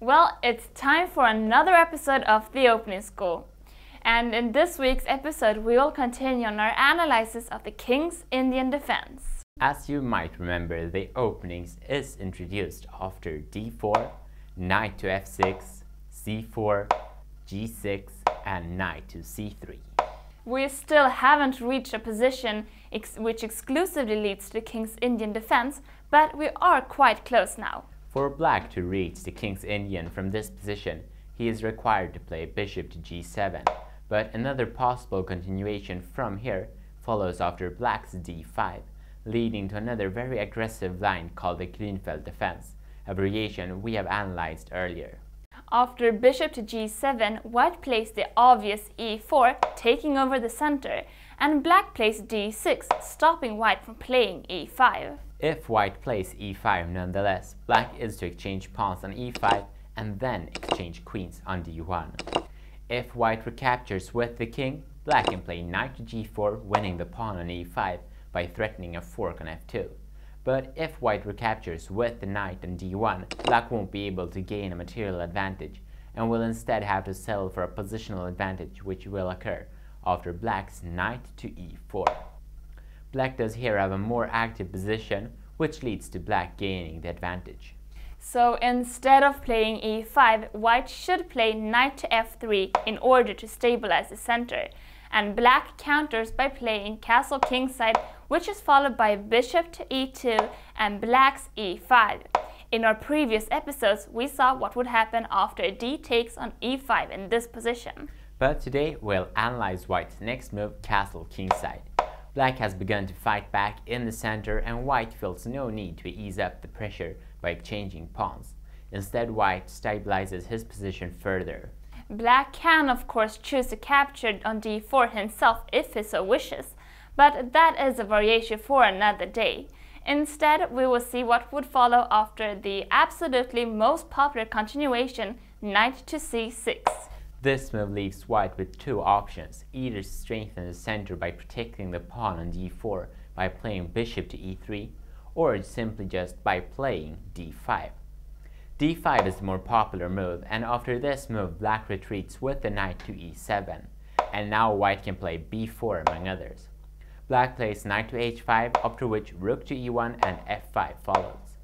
Well, it's time for another episode of The Opening School. And in this week's episode, we will continue on our analysis of the King's Indian defense. As you might remember, the openings is introduced after d4, knight to f6, c4, g6, and knight to c3. We still haven't reached a position which exclusively leads to the King's Indian defense, but we are quite close now. For black to reach the King's Indian from this position, he is required to play bishop to g7, but another possible continuation from here follows after black's d5, leading to another very aggressive line called the Grünfeld defense, a variation we have analyzed earlier. After bishop to g7, white plays the obvious e4, taking over the center, and black plays d6, stopping white from playing e5. If white plays e5 nonetheless, black is to exchange pawns on e5 and then exchange queens on d1. If white recaptures with the king, black can play knight to g4, winning the pawn on e5 by threatening a fork on f2. But if white recaptures with the knight on d1, black won't be able to gain a material advantage and will instead have to settle for a positional advantage, which will occur after black's knight to e4. Black does here have a more active position, which leads to black gaining the advantage. So instead of playing e5, white should play knight to f3 in order to stabilize the center, and black counters by playing castle kingside, which is followed by bishop to e2 and black's e5. In our previous episodes, we saw what would happen after d takes on e5 in this position. But today we'll analyze white's next move, castle kingside. Black has begun to fight back in the center, and white feels no need to ease up the pressure by exchanging pawns. Instead, white stabilizes his position further. Black can of course choose to capture on d4 himself if he so wishes, but that is a variation for another day. Instead, we will see what would follow after the absolutely most popular continuation, knight to c6. This move leaves white with two options: either strengthen the center by protecting the pawn on d4 by playing bishop to e3, or simply just by playing d5. d5 is the more popular move, and after this move black retreats with the knight to e7, and now white can play b4 among others. Black plays knight to h5, after which rook to e1 and f5 follows.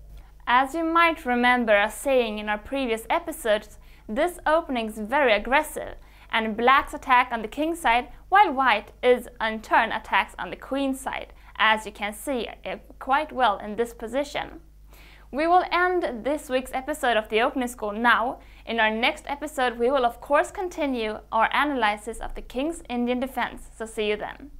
As you might remember us saying in our previous episodes, this opening is very aggressive, and black's attack on the king side, while white is in turn attacks on the queen side, as you can see quite well in this position. We will end this week's episode of The Opening School now. In our next episode we will of course continue our analysis of the King's Indian defense, so see you then.